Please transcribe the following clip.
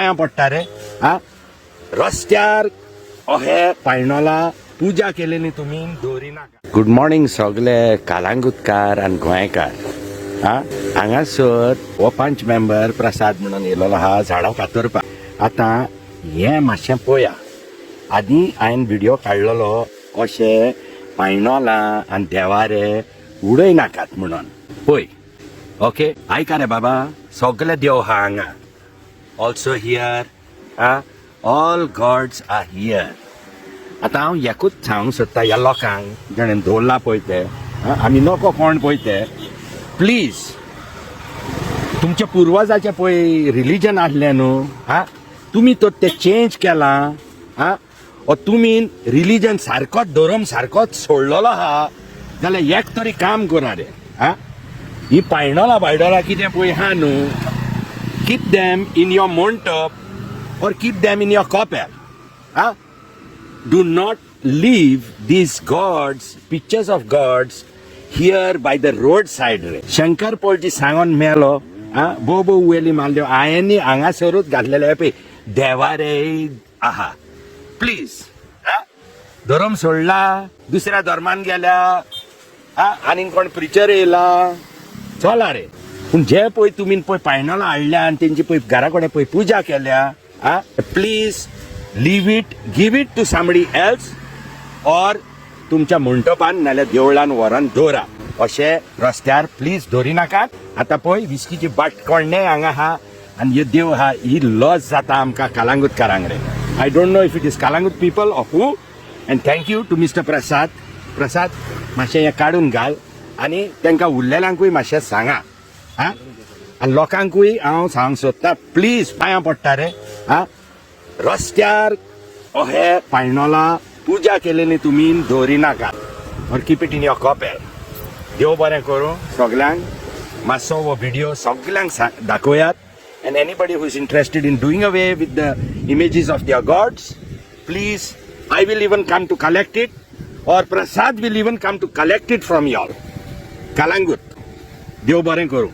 पांयां पडटा रे हा रस्त्यार अहे पायणोला पुजा केलेली तुम्ही दवरी नाका. गुड मॉर्निंग सगळे कालांगुटकार आनी गोंयकार. हांगासर हो पंच मेंबर प्रसाद म्हणून येयलो आहा झाडां कातरपाक. आतां हें मातशें पळया. आदीं हांवें व्हिडिओ काडलेलो अशें पायणोलां आनी देवारे उडय नाकात म्हणून. पळय ओके आयका रे बाबा सगळे देव आहा हांगा. Also here all gods are here. आतां हांव एकूच सांगूंक सोदता ह्या लोकांक जेणें दवरला पळय ते आमी नको कोण पळय ते प्लीज तुमच्या पुर्वजाचें पळय रिलीजन आसलें न्हू तुमी तो ते चेंज केला तुमी रिलीजन सारकोच धर्म सारकोच सोडलेलो आहा जाल्यार एक तरी काम करा रे. ही पायणोला बायडोला कितें पळय आहा न्हू कीप दॅम इन युअर मंडप और keep them in your copper. Do not leave these gods, pictures of gods here by the roadside. Shankar Polji सांगून मेलो बोबो उवेली मारल्यो हांवेंनी हांगासरूच घातलेले पळय देवारे आहा. प्लीज धर्म सोडला दुसऱ्या धर्मान गेल्या आनी कोण प्रिचर येयला चला रे. पूण जे पळय तुमी पळय पायणोला हाडल्या आनी तेंची पळय घरा कडेन पळय पुजा केल्या please leave it give it to somebody else और तुमच्या मंडपान नाल्यार देवळान व्हरोन दवरा. अशें रस्त्यार प्लीज दवरी नाकात. आतां पळय विस्कीची बाट कोण्णे हांगा आहा आनी ह्यो देव आहा ही लॉस जाता आमकां कालांगुटकारांक रे. I don't know if it is Calangute people or who. And thank you to mister Prasad. Prasad मातशें हें काडून घाल आनी तांकां उरलेल्यांकूय मातशें सांगा आनी लोकांकूय हांव सांगूंक सोदतां प्लीज पांयां पडटा रे रस्त्यार अहे पायणोला पुजा केलेली तुम्ही दवरी नाकात or keep it in your copper. देव बरें करूं सगल्यांक. मातसो हो व्हिडिओ सगल्यांक दाखोवयात. And anybody who is interested in doing away with the images of their gods please I will even come to collect it or Prasad will even come to collect it from your Calangute. देव बरें करूं.